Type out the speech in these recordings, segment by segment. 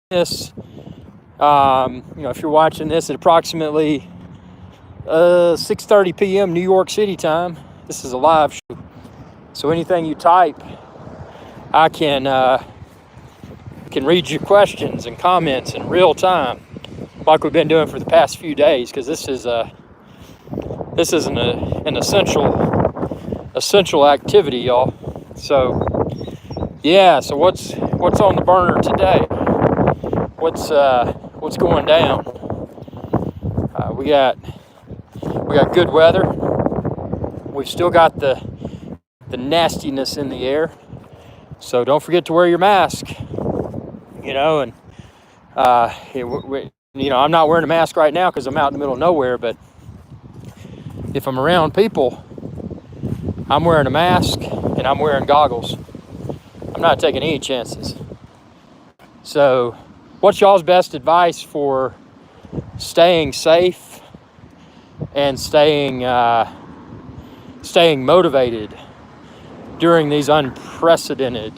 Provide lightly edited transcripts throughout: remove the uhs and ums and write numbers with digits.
this, if you're watching this at approximately 6:30 p.m. New York City time, this is a live show. So anything you type, I can read your questions and comments in real time, like we've been doing for the past few days, because this is an essential activity, y'all. So yeah, so what's on the burner today? What's going down? We got good weather. We've still got the nastiness in the air, so don't forget to wear your mask. And I'm not wearing a mask right now because I'm out in the middle of nowhere. But if I'm around people, I'm wearing a mask and I'm wearing goggles. I'm not taking any chances. So, what's y'all's best advice for staying safe and staying motivated during these unprecedented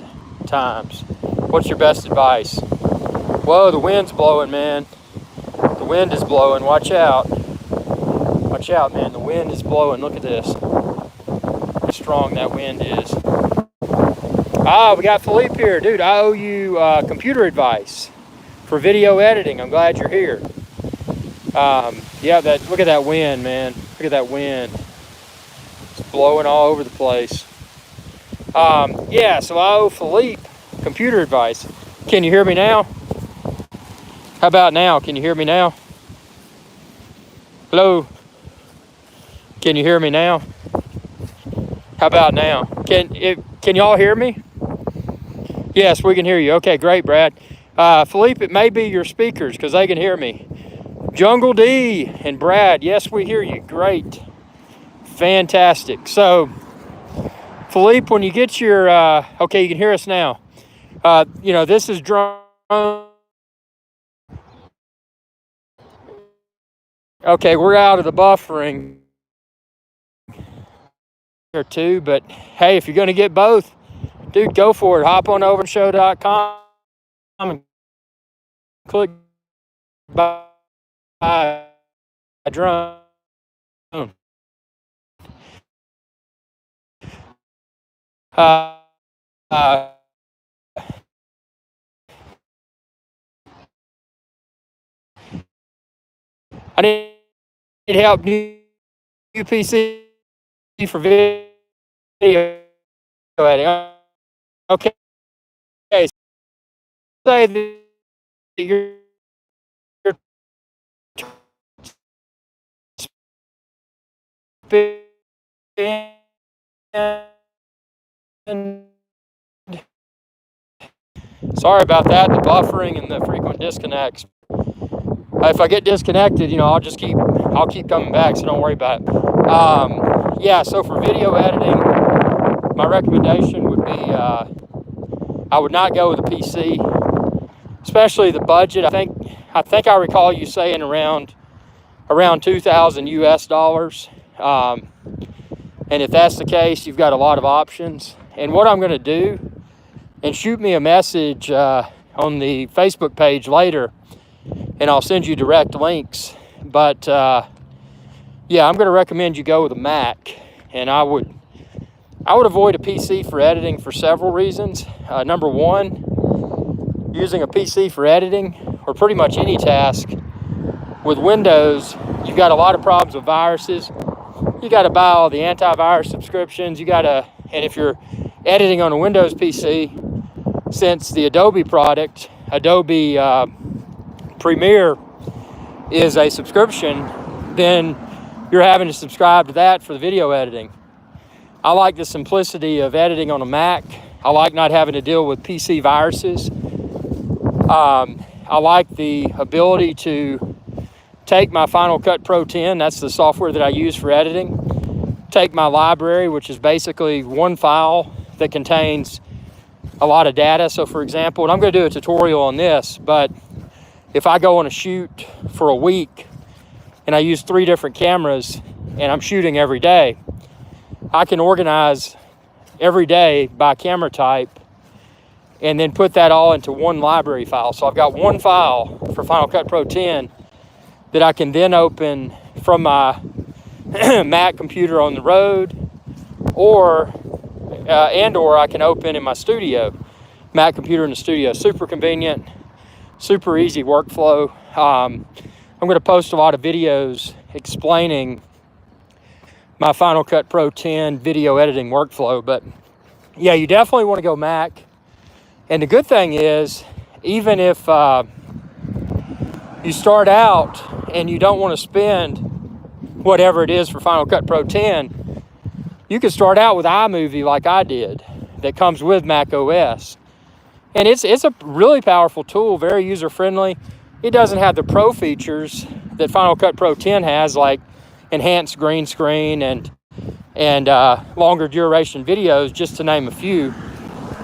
times? What's your best advice? Whoa, the wind's blowing, man. The wind is blowing. Watch out. Watch out, man. The wind is blowing. Look at this. How strong that wind is. We got Philippe here. Dude, I owe you computer advice for video editing. I'm glad you're here. Look at that wind, man. Look at that wind. It's blowing all over the place. So I owe Philippe computer advice. Can you hear me now? How about now? Can you hear me now? Hello? Can you hear me now? How about now? Can y'all hear me? Yes, we can hear you. Okay, great, Brad. Philippe, it may be your speakers because they can hear me. Jungle D and Brad, yes, we hear you. Great. Fantastic. So, Philippe, when you get your... okay, you can hear us now. This is drone. Okay, we're out of the buffering here too, but hey, if you're going to get both, dude, go for it. Hop on over to show.com and click buy a drone. I need help. New PC for video editing. Okay. Say that you're sorry about that, the buffering and the frequent disconnects. If I get disconnected, I'll keep coming back, so don't worry about it. So for video editing, my recommendation would be I would not go with a PC, especially the budget. I think I recall you saying around $2,000 US. And if that's the case, you've got a lot of options. And what I'm going to do, and shoot me a message on the Facebook page later, and I'll send you direct links. But I'm going to recommend you go with a Mac, and I would avoid a PC for editing for several reasons. Number one, using a PC for editing, or pretty much any task, with Windows, you've got a lot of problems with viruses. You got to buy all the antivirus subscriptions. And if you're editing on a Windows PC, since the Adobe product, Adobe Premiere, is a subscription, then you're having to subscribe to that for the video editing. I like the simplicity of editing on a Mac. I like not having to deal with PC viruses. I like the ability to take my Final Cut Pro 10, that's the software that I use for editing, take my library, which is basically one file that contains a lot of data. So for example, and I'm going to do a tutorial on this, but if I go on a shoot for a week and I use 3 different cameras and I'm shooting every day, I can organize every day by camera type and then put that all into one library file. So I've got one file for Final Cut Pro 10 that I can then open from my Mac computer on the road, or I can open in my studio, Mac computer in the studio. Super convenient, super easy workflow. I'm going to post a lot of videos explaining my Final Cut Pro 10 video editing workflow, but yeah, you definitely want to go Mac. And the good thing is, even if you start out and you don't want to spend whatever it is for Final Cut Pro 10, you can start out with iMovie like I did, that comes with Mac OS. And it's a really powerful tool, very user-friendly. It doesn't have the pro features that Final Cut Pro 10 has, like enhanced green screen and longer duration videos, just to name a few,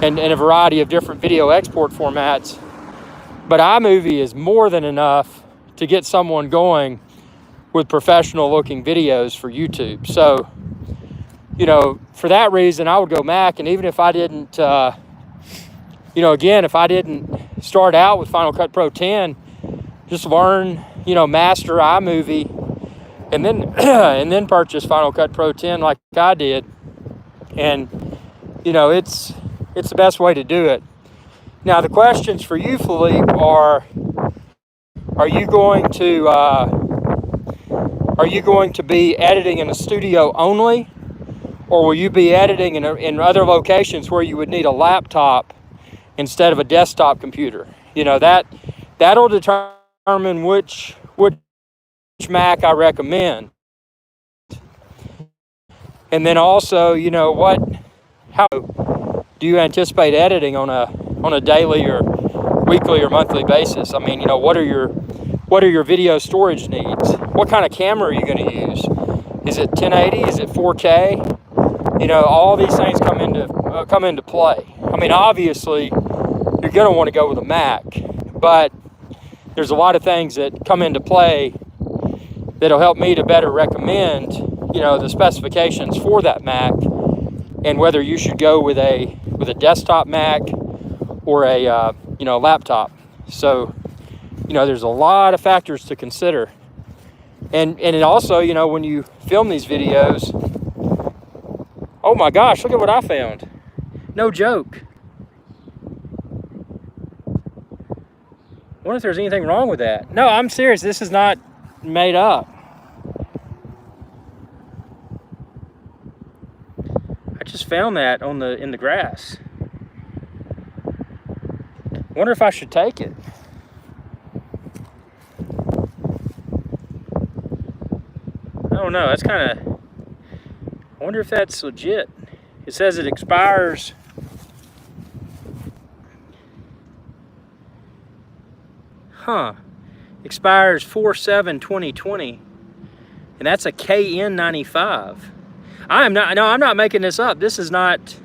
and a variety of different video export formats. But iMovie is more than enough to get someone going with professional looking videos for YouTube. So, you know, for that reason, I would go Mac. And even if I didn't, if I didn't start out with Final Cut Pro 10, just learn, master iMovie, and then purchase Final Cut Pro 10 like I did. And, it's the best way to do it. Now, the questions for you, Philippe, are you going to be editing in a studio only, or will you be editing in other locations where you would need a laptop instead of a desktop computer? That'll determine which Mac I recommend. And then also, how do you anticipate editing on a daily or weekly or monthly basis? I mean, what are your video storage needs? What kind of camera are you going to use? Is it 1080? Is it 4K? All these things come into play. I mean, obviously, you're going to want to go with a Mac, but there's a lot of things that come into play that'll help me to better recommend, the specifications for that Mac, and whether you should go with a desktop Mac or a laptop. So, there's a lot of factors to consider. And it also, when you film these videos, oh my gosh, look at what I found. No joke. I wonder if there's anything wrong with that. No, I'm serious. This is not made up. I just found that in the grass. I wonder if I should take it. I don't know. That's kind of... I wonder if that's legit. It says it expires... Expires 4/7/2020. And that's a KN95. I'm not making this up. This is not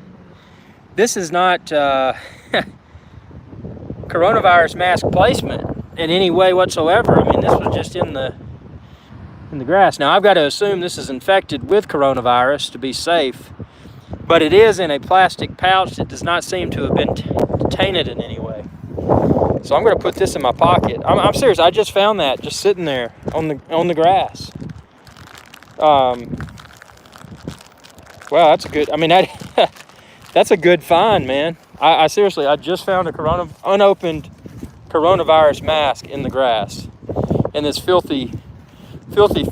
coronavirus mask placement in any way whatsoever. I mean, this was just in the grass. Now, I've got to assume this is infected with coronavirus to be safe, but it is in a plastic pouch that does not seem to have been tainted in any way. So I'm going to put this in my pocket. I'm serious. I just found that just sitting there on the grass. Wow, that's a good. I mean, that's a good find, man. I seriously, I just found a unopened coronavirus mask in the grass in this filthy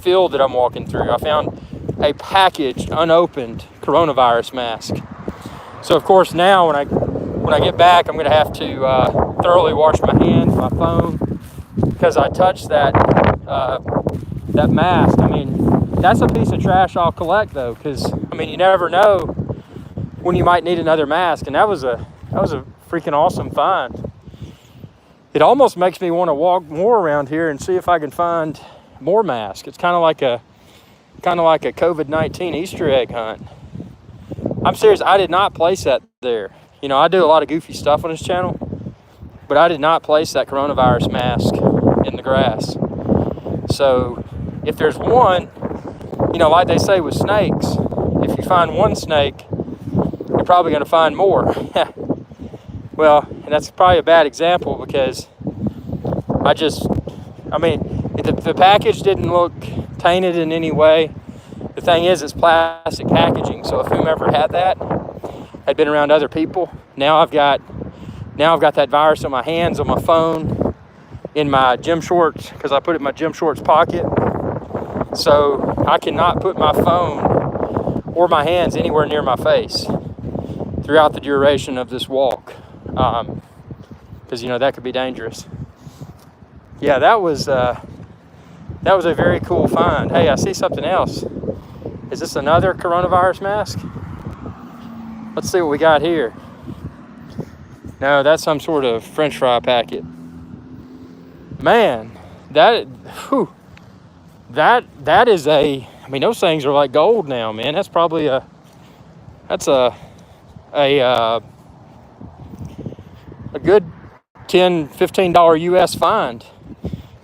field that I'm walking through. I found a packaged, unopened coronavirus mask. So of course now when I get back, I'm going to have to thoroughly wash my hands, my phone, because I touched that mask. I mean, that's a piece of trash I'll collect though, because I mean, you never know when you might need another mask, and that was a freaking awesome find. It almost makes me want to walk more around here and see if I can find more masks. It's kind of like a COVID-19 Easter egg hunt. I'm serious. I did not place that there. I do a lot of goofy stuff on this channel, but I did not place that coronavirus mask in the grass. So if there's one, like they say with snakes, if you find one snake, you're probably going to find more. Well, and that's probably a bad example because I mean, the package didn't look tainted in any way. The thing is, it's plastic packaging, so if whomever had that had been around other people, now I've got that virus on my hands, on my phone, in my gym shorts, because I put it in my gym shorts pocket. So I cannot put my phone or my hands anywhere near my face throughout the duration of this walk, because that could be dangerous. Yeah, that was a very cool find. Hey, I see something else. Is this another coronavirus mask? Let's see what we got here. No, that's some sort of French fry packet. Man, that is I mean, those things are like gold now, man. That's probably a good $10, $15 US find.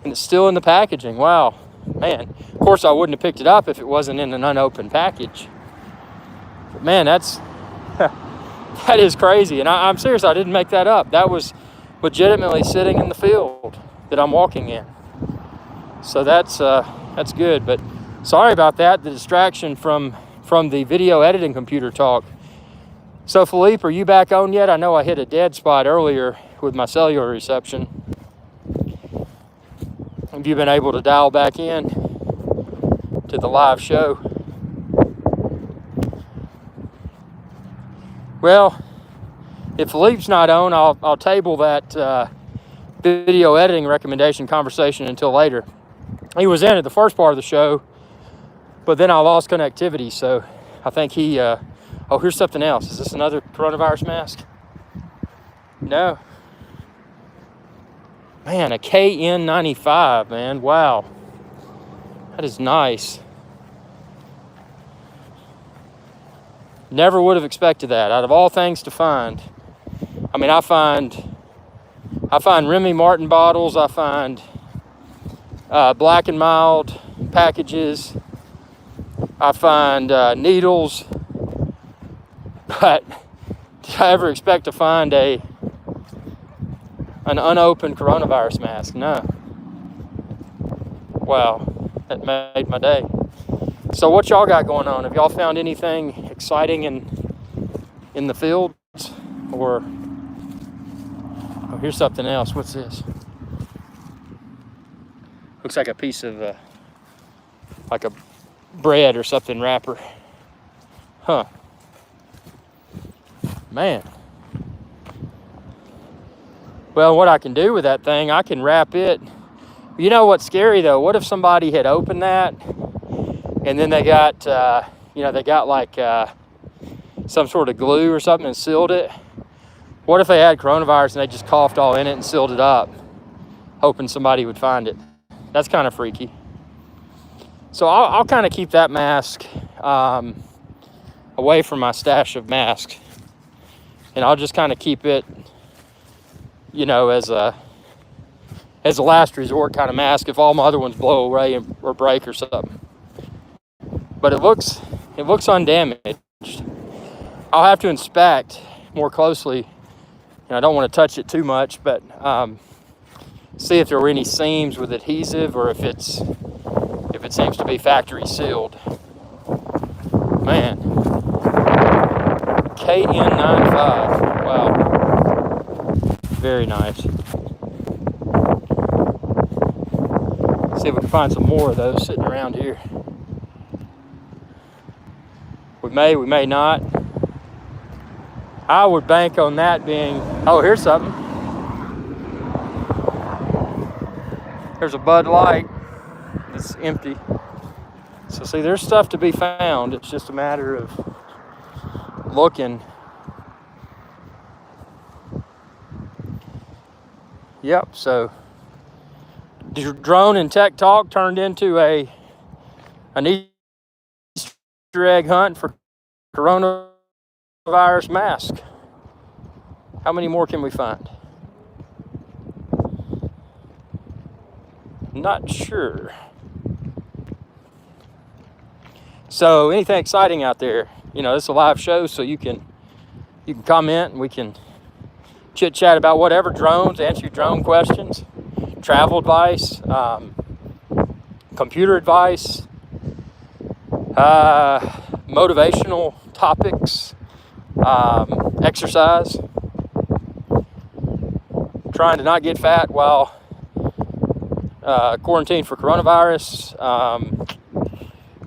And it's still in the packaging. Wow, man. Of course, I wouldn't have picked it up if it wasn't in an unopened package. But man, that is crazy. And I'm serious, I didn't make that up. That was legitimately sitting in the field that I'm walking in. So that's good. But sorry about that, the distraction from the video editing computer talk. So Philippe, are you back on yet? I know I hit a dead spot earlier with my cellular reception. Have you been able to dial back in to the live show? Well, if Philippe's not on, I'll table that video editing recommendation conversation until later. He was in at the first part of the show, but then I lost connectivity, so I think he... oh, here's something else. Is this another coronavirus mask? No. Man, a KN95, man. Wow. That is nice. Never would have expected that. Out of all things to find. I mean, I find Remy Martin bottles. I find Black and Mild packages. I find needles. But did I ever expect to find an unopened coronavirus mask? No. Wow, that made my day. So what y'all got going on? Have y'all found anything exciting in the fields? Or, oh, here's something else. What's this? Looks like a piece of, like a bread or something wrapper. Huh. Man. Well, what I can do with that thing, I can wrap it. You know what's scary though? What if somebody had opened that and then they got, they got like some sort of glue or something and sealed it? What if they had coronavirus and they just coughed all in it and sealed it up, hoping somebody would find it? That's kind of freaky. So I'll kind of keep that mask away from my stash of masks. And I'll just kind of keep it, as a last resort kind of mask if all my other ones blow away or break or something. But it looks undamaged. I'll have to inspect more closely. I don't want to touch it too much, but see if there were any seams with adhesive or if it seems to be factory sealed. Man. KN95. Wow. Very nice. See if we can find some more of those sitting around here. We may not. I would bank on that being... Oh, here's something. There's a Bud Light that's empty. So see, there's stuff to be found. It's just a matter of looking. Yep, so drone and tech talk turned into an Easter egg hunt for coronavirus mask. How many more can we find? Not sure. So anything exciting out there? It's a live show, so you can comment and we can chit chat about whatever, drones, answer your drone questions, travel advice, computer advice, motivational topics, exercise, trying to not get fat while quarantined for coronavirus.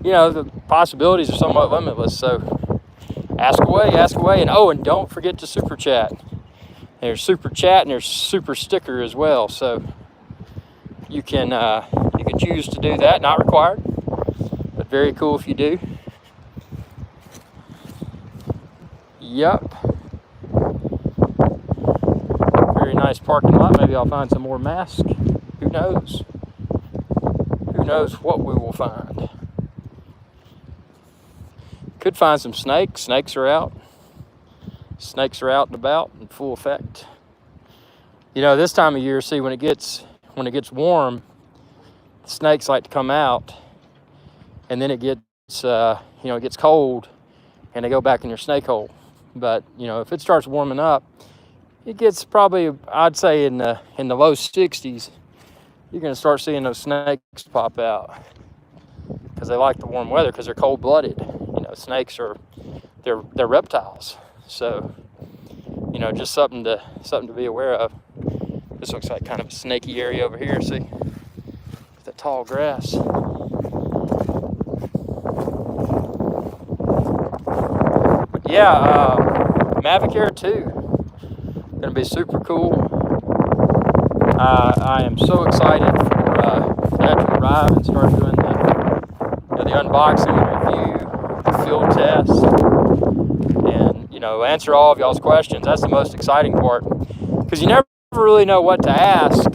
The possibilities are somewhat limitless, so ask away, and and don't forget to super chat. There's super chat and there's super sticker as well, so you can choose to do that. Not required, but very cool if you do. Yep. Very nice parking lot. Maybe I'll find some more masks. Who knows? Who knows what we will find? Could find some snakes. Snakes are out. Snakes are out and about in full effect. This time of year, see, when it gets warm, the snakes like to come out, and then it gets it gets cold, and they go back in your snake hole. But if it starts warming up, it gets probably, I'd say, in the low 60s. You're going to start seeing those snakes pop out because they like the warm weather because they're cold-blooded. Snakes they're reptiles. So, just something to be aware of. This looks like kind of a snaky area over here. See, the tall grass. But yeah, Mavic Air 2, gonna be super cool. I am so excited for that to arrive and start doing the unboxing, the review, the field test, and answer all of y'all's questions. That's the most exciting part, because you never really know what to ask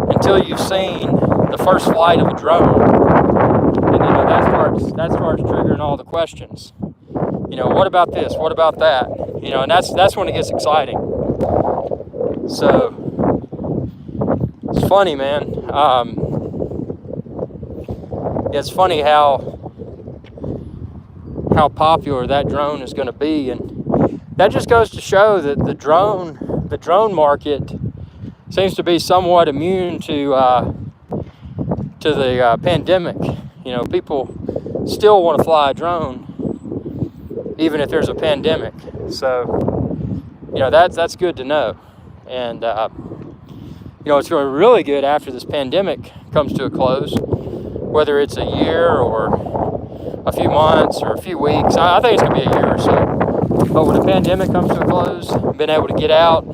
until you've seen the first flight of a drone, and that starts triggering all the questions. What about this? What about that? And that's when it gets exciting. So it's funny, man. It's funny how popular that drone is going to be, and that just goes to show that the drone market seems to be somewhat immune to the pandemic. People still want to fly a drone even if there's a pandemic. So that's good to know. And it's going to be really good after this pandemic comes to a close, whether it's a year or a few months or a few weeks. I think it's going to be a year or so. But when the pandemic comes to a close, being able to get out,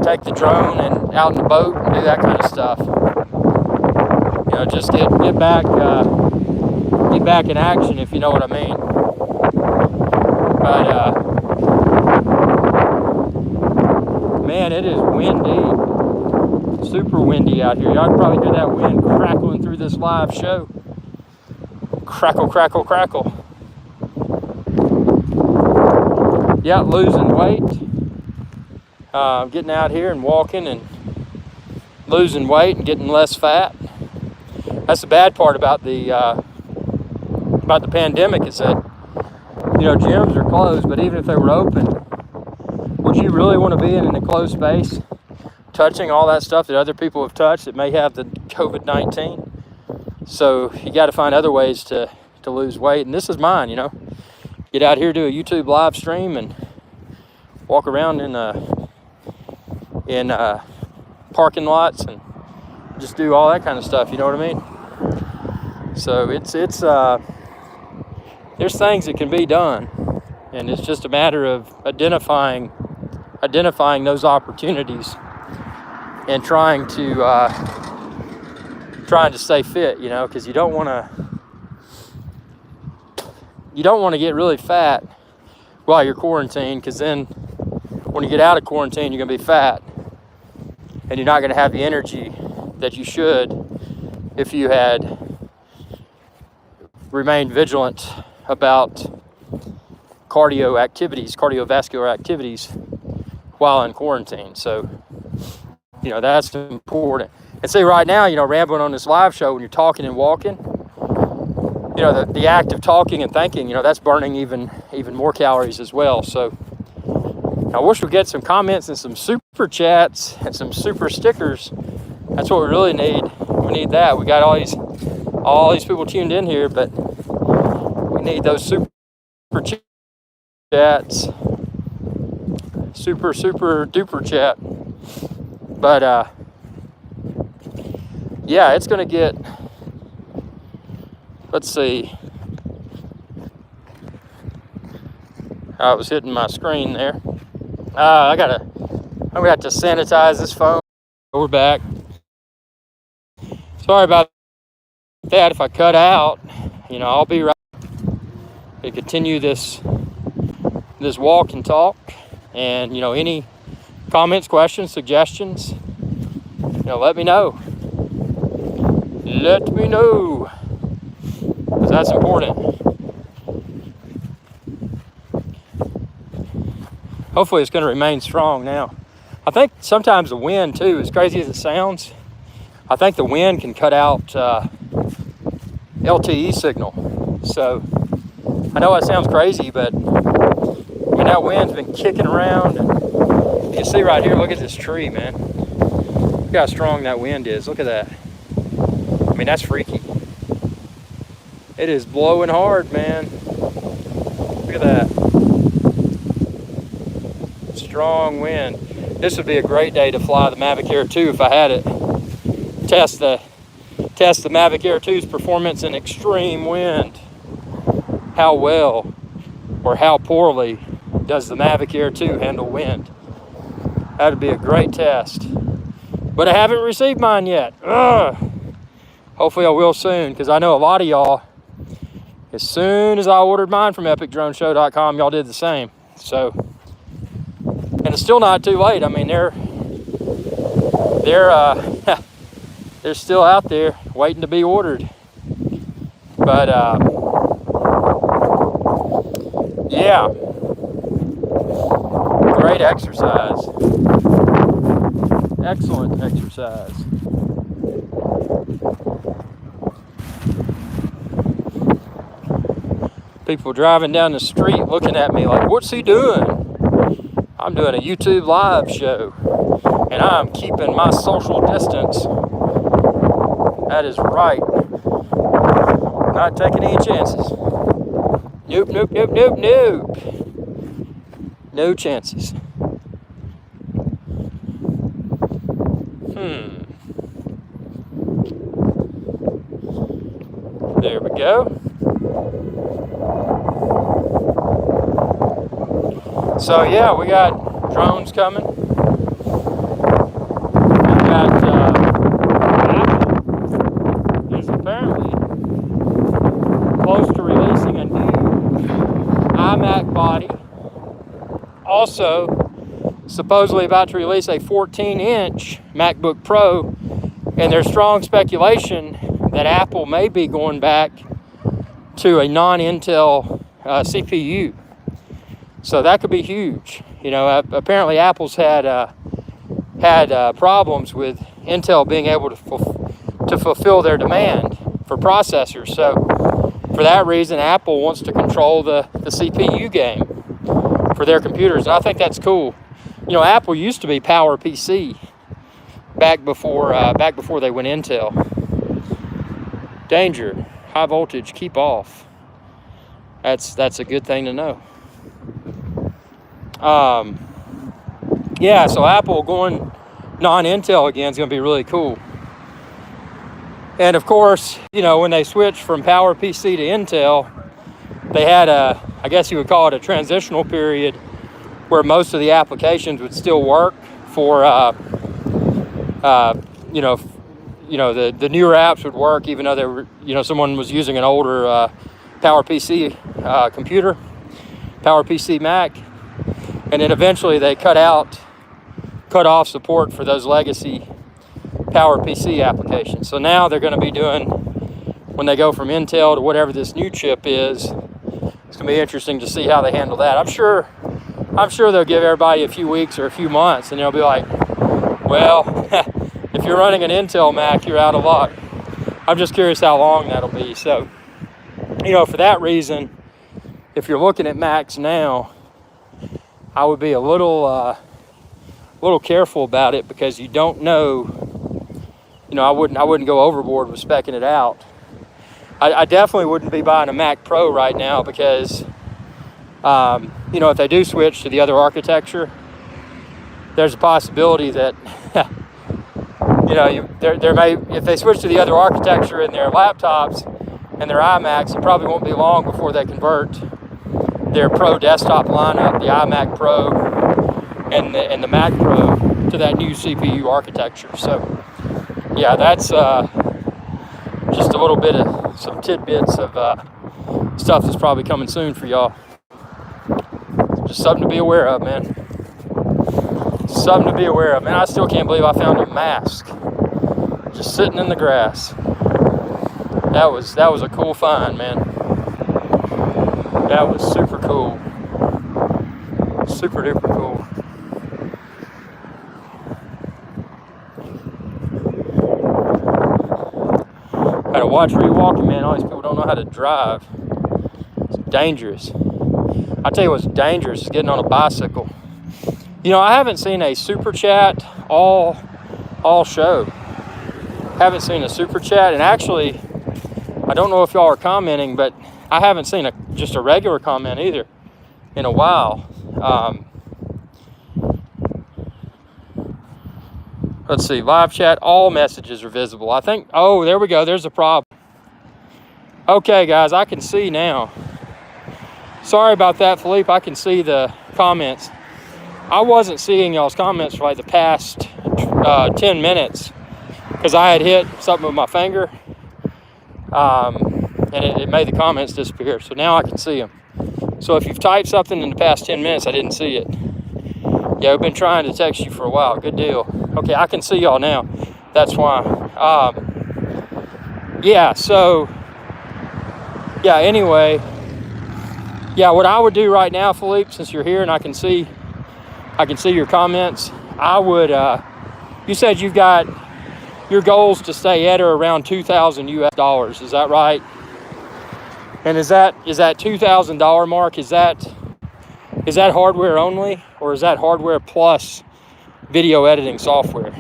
take the drone and out in the boat and do that kind of stuff. Just get back in action, if you know what I mean. But man, it is windy, super windy out here. Y'all can probably hear that wind crackling through this live show. Crackle, crackle, crackle. Yeah, losing weight. Getting out here and walking and losing weight and getting less fat. That's the bad part about the pandemic, is that gyms are closed, but even if they were open, would you really want to be in an enclosed space touching all that stuff that other people have touched that may have the COVID-19? So you got to find other ways to lose weight, and this is mine. Get out here, do a YouTube live stream, and walk around in parking lots and just do all that kind of stuff. You know what I mean? So it's there's things that can be done, and it's just a matter of identifying those opportunities and trying to stay fit. Because you don't want to get really fat while you're quarantined, because then when you get out of quarantine, you're going to be fat, and you're not going to have the energy that you should if you had remained vigilant about cardiovascular activities while in quarantine. So, that's important. And see, right now, rambling on this live show, when you're talking and walking, the act of talking and thinking, that's burning even more calories as well. So, I wish we'd get some comments and some super chats and some super stickers. That's what we really need. We need that. We got all these people tuned in here, but we need those super chats. Super duper chat. But yeah, it's gonna get, let's see. I was hitting my screen there. I'm gonna have to sanitize this phone. We're back. Sorry about that. If I cut out, I'll be right to continue this walk and talk. And any comments, questions, suggestions, let me know. Let me know, because that's important. Hopefully it's going to remain strong now. I think sometimes the wind too, as crazy as it sounds, I think the wind can cut out LTE signal. So I know that sounds crazy, but that wind's been kicking around. And you can see right here, look at this tree, man. Look how strong that wind is. Look at that. I mean, that's freaky. It is blowing hard, man. Look at that. Strong wind. This would be a great day to fly the Mavic Air 2 if I had it. Test the Mavic Air 2's performance in extreme wind. How well or how poorly does the Mavic Air 2 handle wind? That would be a great test. But I haven't received mine yet. Ugh. Hopefully I will soon, because I know a lot of y'all, as soon as I ordered mine from epicdroneshow.com, y'all did the same. So, and it's still not too late. I mean, they're still out there waiting to be ordered. But yeah, great exercise. Excellent exercise. People driving down the street looking at me like, what's he doing? I'm doing a YouTube live show, and I'm keeping my social distance. That is right. Not taking any chances. Nope. No chances. There we go. So yeah, we got drones coming. We got Apple is apparently close to releasing a new iMac body. Also, supposedly about to release a 14-inch MacBook Pro, and there's strong speculation that Apple may be going back to a non-Intel CPU. So that could be huge. Apparently Apple's had problems with Intel being able to fulfill their demand for processors. So for that reason, Apple wants to control the CPU game for their computers. And I think that's cool. Apple used to be PowerPC back before they went Intel. Danger, high voltage, keep off. That's a good thing to know. Yeah, so Apple going non-Intel again is going to be really cool. And of course, when they switched from PowerPC to Intel, they had I guess you would call it a transitional period where most of the applications would still work for, the newer apps would work even though they were, someone was using an older PowerPC computer, PowerPC Mac. And then eventually they cut off support for those legacy PowerPC applications. So now they're going to be doing, when they go from Intel to whatever this new chip is, it's going to be interesting to see how they handle that. I'm sure they'll give everybody a few weeks or a few months, and they'll be like, well, if you're running an Intel Mac, you're out of luck. I'm just curious how long that'll be. So, for that reason, if you're looking at Macs now, I would be a little careful about it, because you don't know. You know, I wouldn't go overboard with speccing it out. I definitely wouldn't be buying a Mac Pro right now, because you know, if they do switch to the other architecture, there's a possibility that you know, there may, if they switch to the other architecture in their laptops and their iMacs, it probably won't be long before they convert their Pro desktop lineup, the iMac Pro and the Mac Pro, to that new CPU architecture. So yeah, that's just a little bit of some tidbits of stuff that's probably coming soon for y'all. Just something to be aware of, man. Something to be aware of, man. I still can't believe I found a mask just sitting in the grass. That was a cool find, man. That was super cool. Super duper cool. Gotta watch where you're walking, man. All these people don't know how to drive. It's dangerous. I tell you what's dangerous is getting on a bicycle. You know, I haven't seen a super chat all show. Haven't seen a super chat, and actually, I don't know if y'all are commenting, but I haven't seen just a regular comment either in a while. Let's see, live chat, all messages are visible. I think, oh, there we go, there's a problem. Okay, guys, I can see now. Sorry about that, Philippe, I can see the comments. I wasn't seeing y'all's comments for like the past 10 minutes because I had hit something with my finger, and it made the comments disappear. So now I can see them. So if you've typed something in the past 10 minutes, I didn't see it. Yeah, we've been trying to text you for a while. Good deal. Okay, I can see y'all now. That's why. Yeah, so, yeah, anyway. Yeah, what I would do right now, Philippe, since you're here and I can see your comments, I would, you said you've got your goals to stay at or around $2,000 US. Is that right? And is that $2,000 mark, is that hardware only, or is that hardware plus video editing software?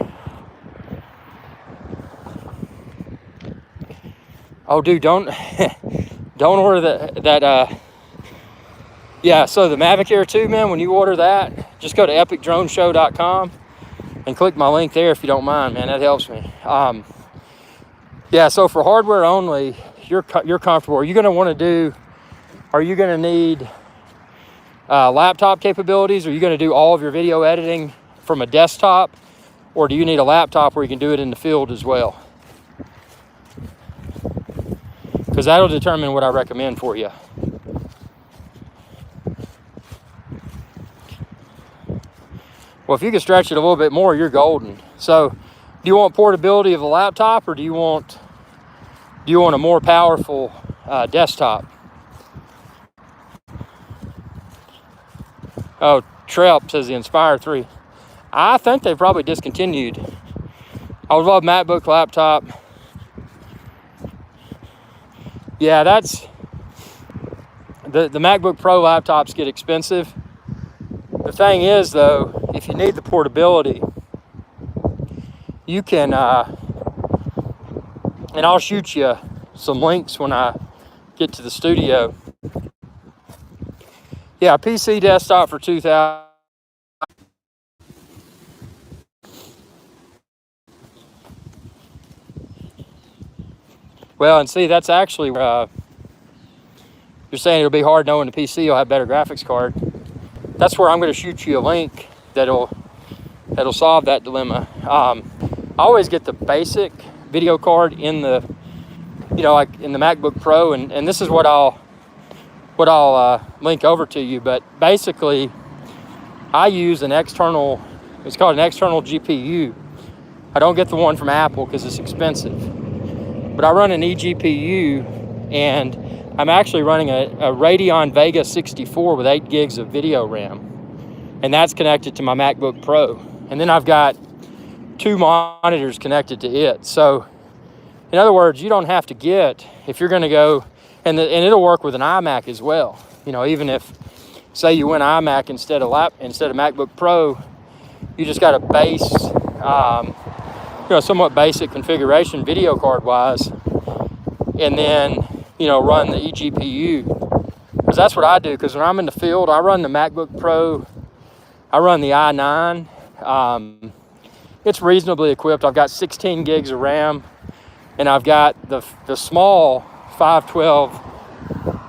Oh, dude, don't order that. Yeah, so the Mavic Air 2, man, when you order that, just go to epicdroneshow.com and click my link there if you don't mind, man. That helps me. Yeah, so for hardware only, you're comfortable. Are you going to need laptop capabilities? Are you going to do all of your video editing from a desktop? Or do you need a laptop where you can do it in the field as well? Because that'll determine what I recommend for you. Well, if you can stretch it a little bit more, you're golden. So, do you want portability of a laptop, or do you want a more powerful desktop? Oh, Trelp says the Inspire 3. I think they probably discontinued. I would love MacBook laptop. Yeah, that's the MacBook Pro laptops get expensive. The thing is, though, if you need the portability, you can, and I'll shoot you some links when I get to the studio. Yeah, PC desktop for $2,000. Well, and see, that's actually, you're saying it'll be hard knowing the PC will have better graphics card. That's where I'm going to shoot you a link that'll solve that dilemma. I always get the basic video card in the, like in the MacBook Pro, and this is what I'll link over to you. But basically, I use it's called an external GPU. I don't get the one from Apple because it's expensive. But I run an eGPU, and I'm actually running a Radeon Vega 64 with 8 gigs of video RAM. And that's connected to my MacBook Pro. And then I've got 2 monitors connected to it. So, in other words, you don't have to get, if you're going to go, and it'll work with an iMac as well. Even if say you went iMac instead of MacBook Pro, you just got a base, somewhat basic configuration video card wise, and then run the eGPU, because that's what I do. Because when I'm in the field, I run the MacBook Pro, I run the i9. It's reasonably equipped. I've got 16 gigs of RAM, and I've got the small 512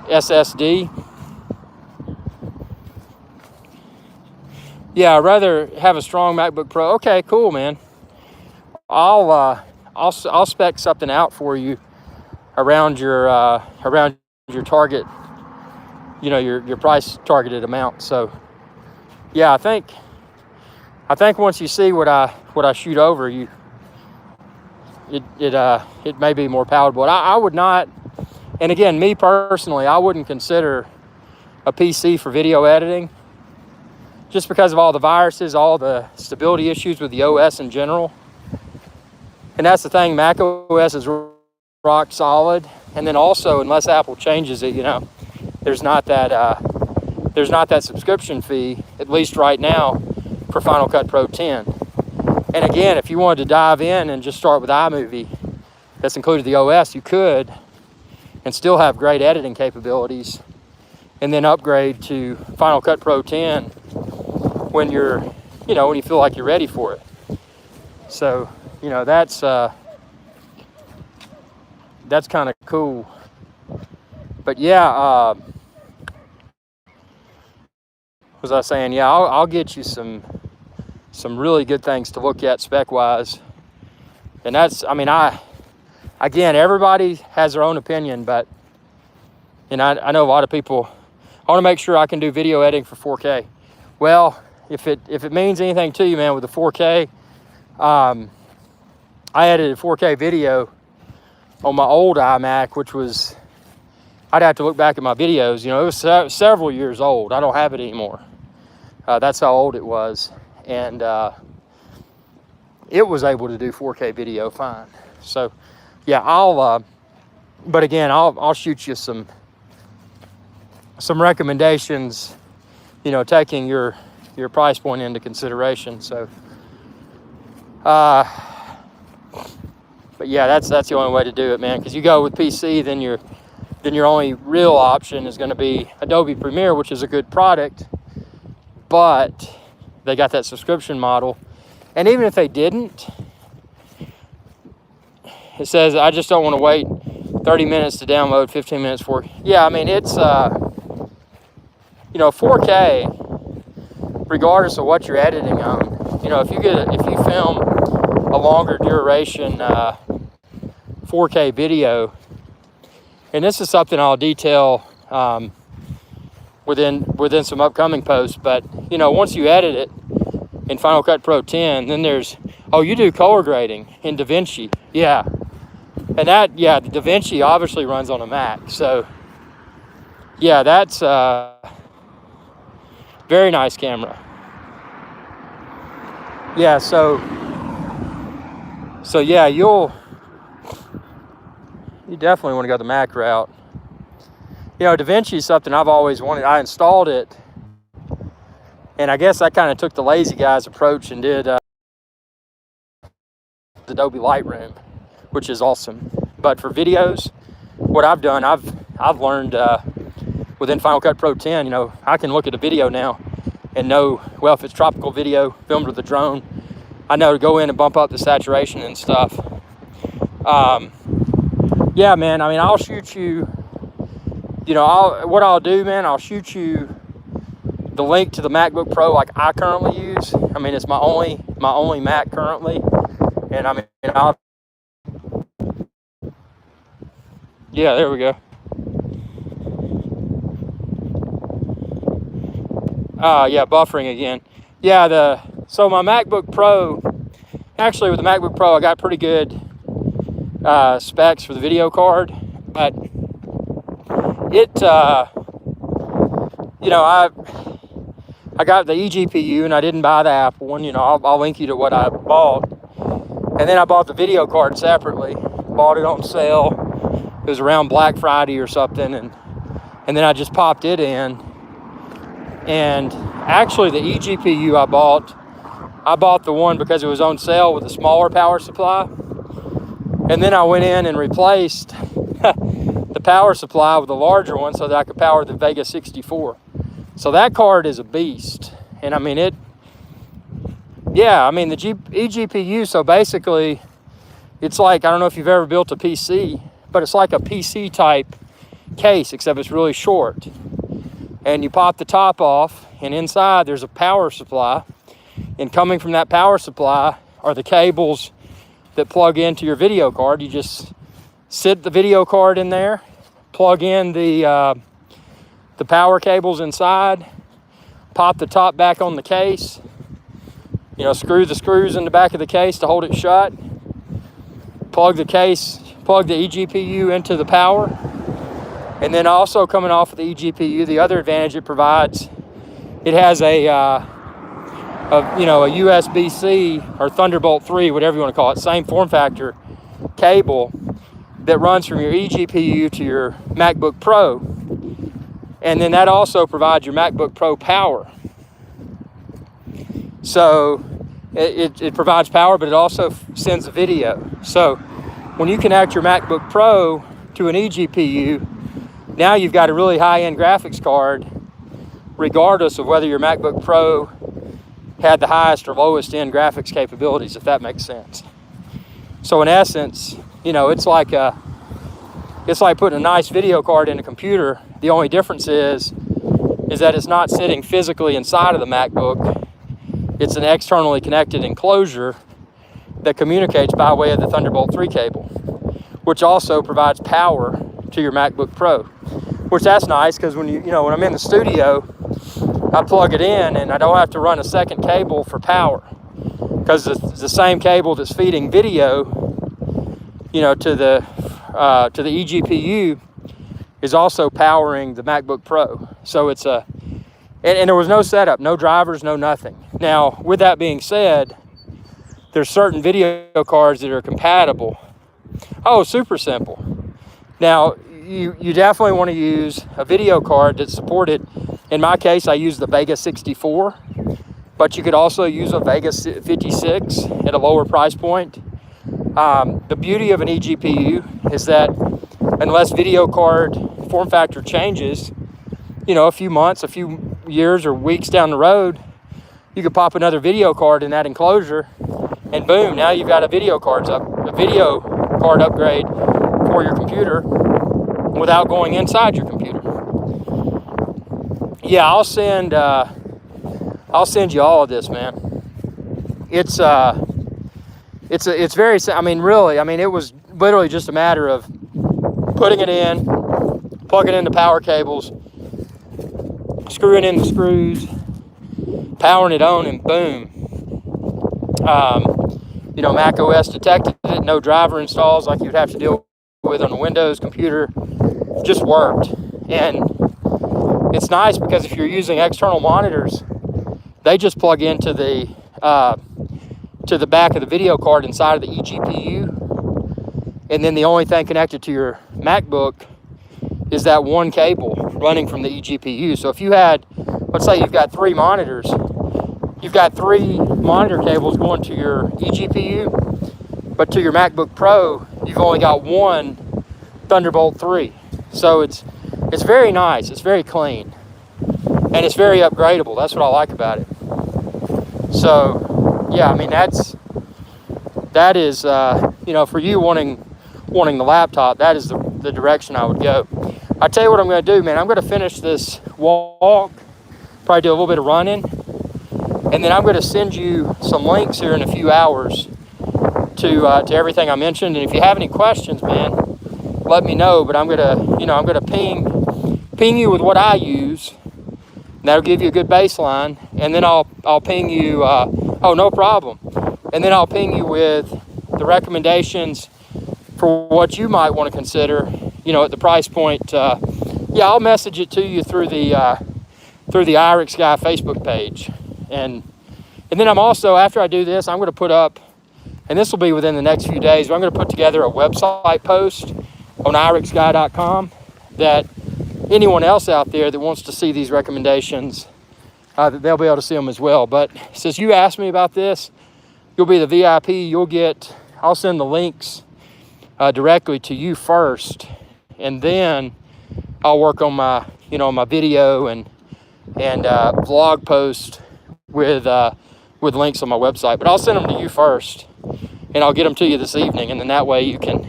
SSD. Yeah, I'd rather have a strong MacBook Pro. Okay, cool, man. I'll spec something out for you around your target, your price targeted amount. So yeah, I think once you see what I shoot over you, it may be more palatable. I would not, and again, me personally, I wouldn't consider a PC for video editing, just because of all the viruses, all the stability issues with the OS in general. And that's the thing, Mac OS is rock solid. And then also, unless Apple changes it, there's not that subscription fee, at least right now, for Final Cut Pro 10. And again, if you wanted to dive in and just start with iMovie, that's included the OS, you could, and still have great editing capabilities, and then upgrade to Final Cut Pro 10 when when you feel like you're ready for it. So, that's kind of cool. But yeah, was I saying? Yeah, I'll get you some really good things to look at spec wise. And that's, again, everybody has their own opinion, but I know a lot of people, I want to make sure I can do video editing for 4K. Well, if it means anything to you, man, with the 4K, I edited 4K video on my old iMac, which was, I'd have to look back at my videos. It was several years old. I don't have it anymore. That's how old it was. And it was able to do 4K video fine. So, yeah, but again, I'll shoot you some recommendations, taking your price point into consideration. So, but yeah, that's the only way to do it, man. Because you go with PC, then your only real option is going to be Adobe Premiere, which is a good product, but they got that subscription model. And even if they didn't, it says, I just don't want to wait 30 minutes to download, 15 minutes for. Yeah, it's 4K, regardless of what you're editing on. If you film a longer duration 4K video, and this is something I'll detail within some upcoming posts, but once you edit it in Final Cut Pro 10, then there's, you do color grading in DaVinci. Yeah. And the DaVinci obviously runs on a Mac. So yeah, that's very nice camera. Yeah, so yeah, you definitely want to go the Mac route. DaVinci is something I've always wanted. I installed it, and I guess I kind of took the lazy guy's approach and did Adobe Lightroom, which is awesome. But for videos, what I've done, I've learned within Final Cut Pro 10, I can look at a video now and know, well, if it's tropical video filmed with a drone, I know to go in and bump up the saturation and stuff. Yeah, man, I'll shoot you, what I'll do, man, I'll shoot you the link to the MacBook Pro like I currently use. It's my only Mac currently. And yeah, there we go. Yeah, buffering again. Yeah, so my MacBook Pro, actually with the MacBook Pro, I got pretty good specs for the video card, but it, I got the eGPU and I didn't buy the Apple one. I'll link you to what I bought. And then I bought the video card separately, bought it on sale. It was around Black Friday or something, and then I just popped it in. And actually the eGPU I bought the one because it was on sale with a smaller power supply. And then I went in and replaced the power supply with a larger one so that I could power the Vega 64. So that card is a beast. And I mean, the eGPU, so basically, it's like, I don't know if you've ever built a PC, but it's like a PC type case, except it's really short. And you pop the top off, and inside there's a power supply. And coming from that power supply are the cables that plug into your video card. You just sit the video card in there, plug in the power cables inside, pop the top back on the case, screw the screws in the back of the case to hold it shut, plug the eGPU into the power, and then also coming off of the eGPU, the other advantage it provides, it has a USB-C or Thunderbolt 3, whatever you want to call it, same form factor cable that runs from your eGPU to your MacBook Pro. And then that also provides your MacBook Pro power. So it provides power, but it also sends a video. So when you connect your MacBook Pro to an eGPU, now you've got a really high-end graphics card, regardless of whether your MacBook Pro had the highest or lowest end graphics capabilities, if that makes sense. So in essence, it's like putting a nice video card in a computer. The only difference is that it's not sitting physically inside of the MacBook. It's an externally connected enclosure that communicates by way of the Thunderbolt 3 cable, which also provides power to your MacBook Pro. Which that's nice, because when when I'm in the studio, I plug it in and I don't have to run a second cable for power, because it's the same cable that's feeding video, to the eGPU is also powering the MacBook Pro. So it's and there was no setup, no drivers, no nothing. Now, with that being said, there's certain video cards that are compatible. Oh, super simple. Now, you definitely want to use a video card that's supported. In my case, I use the Vega 64, but you could also use a Vega 56 at a lower price point. The beauty of an eGPU is that unless video card form factor changes, a few months, a few years or weeks down the road, you could pop another video card in that enclosure, and boom, now you've got a video card upgrade for your computer without going inside your computer. Yeah, I'll send you all of this, man. It's very, it was literally just a matter of putting it in, plugging in the power cables, screwing in the screws, powering it on, and boom. Mac OS detected it, no driver installs like you'd have to deal with on a Windows computer. Just worked. And it's nice because if you're using external monitors, they just plug into the back of the video card inside of the eGPU, and then the only thing connected to your MacBook is that one cable running from the eGPU. So if you had, let's say you've got three monitors, you've got three monitor cables going to your eGPU, but to your MacBook Pro, you've only got one Thunderbolt 3. So it's very nice, it's very clean, and it's very upgradable. That's what I like about it. So yeah, that is for you wanting the laptop, that is the direction I would go. I tell you what I'm going to do, man. I'm going to finish this walk, probably do a little bit of running, and then I'm going to send you some links here in a few hours to everything I mentioned. And if you have any questions, man, let me know. But I'm gonna ping you with what I use. That'll give you a good baseline, and then I'll ping you. No problem. And then I'll ping you with the recommendations for what you might want to consider. At the price point. I'll message it to you through the iRix Guy Facebook page, and then I'm also, after I do this, I'm going to put up, and this will be within the next few days, but I'm going to put together a website post on irixguy.com that anyone else out there that wants to see these recommendations they'll be able to see them as well. But since you asked me about this, you'll be the VIP. I'll send the links directly to you first, and then I'll work on my video and vlog post with links on my website. But I'll send them to you first, and I'll get them to you this evening, and then that way you can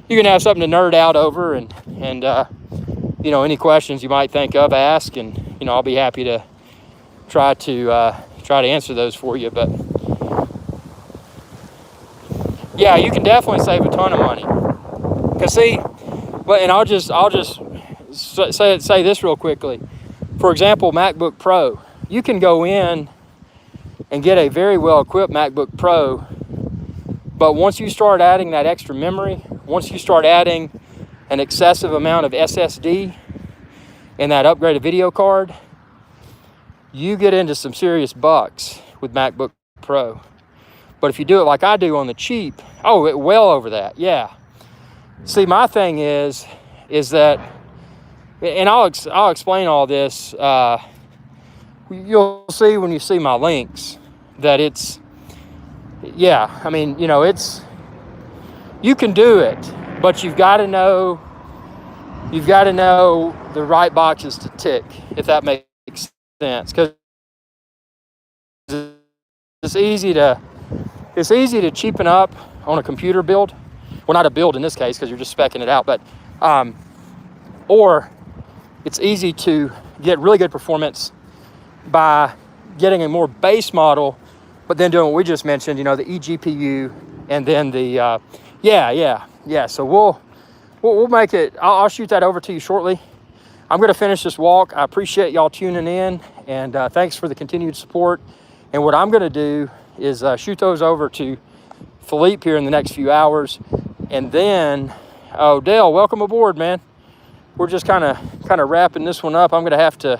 have something to nerd out over, and any questions you might think of, ask, and I'll be happy to try to answer those for you. But yeah, you can definitely save a ton of money. Cause see, and I'll just say this real quickly. For example, MacBook Pro, you can go in and get a very well equipped MacBook Pro, but once you start adding that extra memory, once you start adding an excessive amount of SSD and that upgraded video card, you get into some serious bucks with MacBook Pro. But if you do it like I do on the cheap, well over that, yeah. See, my thing is that, and I'll explain all this. You'll see when you see my links that it's, yeah. I mean, you can do it, but you've got to know the right boxes to tick, if that makes sense. Because it's easy to cheapen up on a computer build. Well, not a build in this case, because you're just speccing it out, but or it's easy to get really good performance by getting a more base model, but then doing what we just mentioned, the eGPU, and then the yeah. So we'll make it. I'll shoot that over to you shortly. I'm going to finish this walk. I appreciate y'all tuning in, and thanks for the continued support. And what I'm going to do is shoot those over to Philippe here in the next few hours, and then Dale, welcome aboard, man. We're just kind of wrapping this one up. I'm gonna have to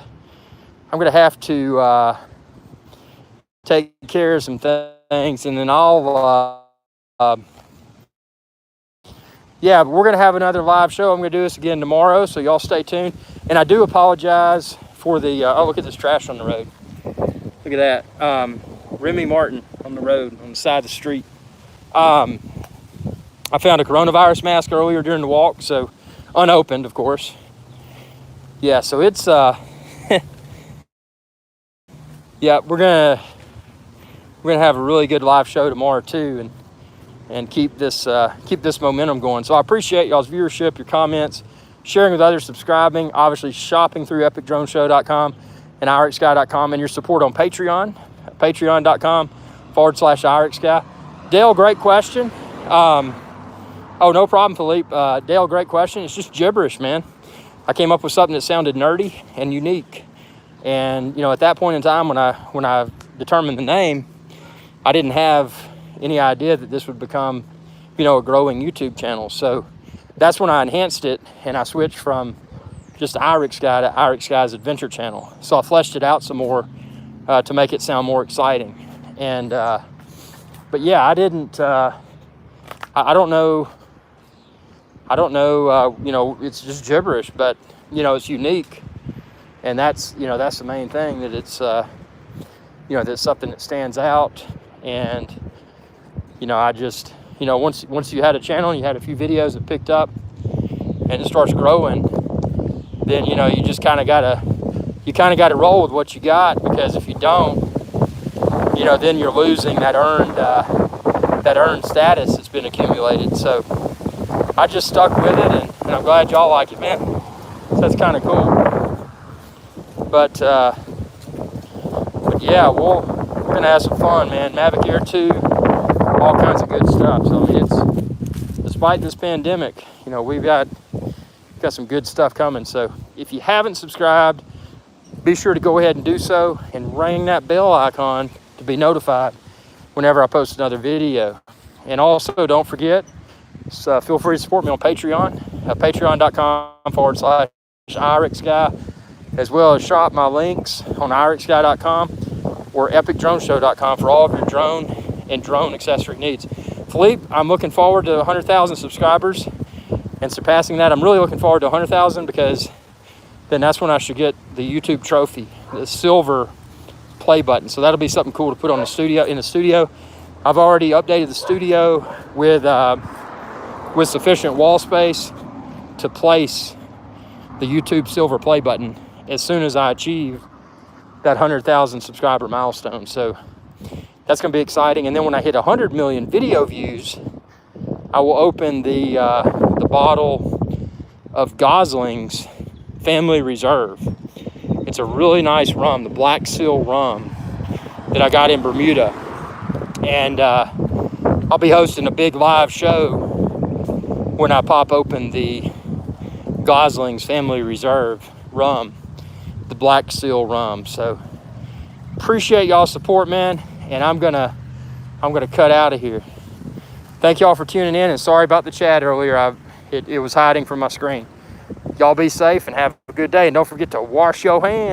take care of some things, and then I'll but we're gonna have another live show. I'm gonna do this again tomorrow, so y'all stay tuned. And I do apologize for the look at this trash on the road. Look at that. Remy Martin on the road on the side of the street. I found a coronavirus mask earlier during the walk, so unopened, of course. Yeah, so it's yeah, we're gonna have a really good live show tomorrow too, and keep this momentum going. So I appreciate y'all's viewership, your comments, sharing with others, subscribing, obviously shopping through epicdroneshow.com and irixguy.com, and your support on Patreon, patreon.com/irixguy. Dale, great question. No problem, Philippe. Dale, great question. It's just gibberish, man. I came up with something that sounded nerdy and unique. And, at that point in time when I determined the name, I didn't have any idea that this would become, a growing YouTube channel. So that's when I enhanced it, and I switched from just Irix Guy to Irix Guy's Adventure Channel. So I fleshed it out some more to make it sound more exciting. And, but yeah, I didn't, I don't know, it's just gibberish, but, it's unique. And that's the main thing, that it's, that's something that stands out. And, I just, once you had a channel and you had a few videos that picked up and it starts growing, then, you just kind of got to roll with what you got, because if you don't, then you're losing that earned status that's been accumulated. So I just stuck with it, and I'm glad y'all like it, man. So that's kind of cool. But yeah, we're gonna have some fun, man. Mavic Air 2, all kinds of good stuff. So I mean, it's, despite this pandemic, we've got some good stuff coming. So if you haven't subscribed, be sure to go ahead and do so, and ring that bell icon to be notified whenever I post another video. And also, don't forget, feel free to support me on Patreon, patreon.com/IrixGuy, as well as shop my links on irixguy.com or epicdroneshow.com for all of your drone and drone accessory needs. Philippe, I'm looking forward to 100,000 subscribers and surpassing that. I'm really looking forward to 100,000, because then that's when I should get the YouTube trophy, the silver play button. So that'll be something cool to put on the studio, in the studio. I've already updated the studio with sufficient wall space to place the YouTube Silver play button as soon as I achieve that 100,000 subscriber milestone. So that's going to be exciting. And then when I hit 100 million video views, I will open the bottle of Gosling's Family Reserve. It's a really nice rum, the Black Seal rum that I got in Bermuda. And I'll be hosting a big live show when I pop open the Gosling's Family Reserve rum, the Black Seal rum. So appreciate y'all's support, man. And I'm gonna cut out of here. Thank y'all for tuning in, and sorry about the chat earlier. It was hiding from my screen. Y'all be safe and have a good day. And don't forget to wash your hands.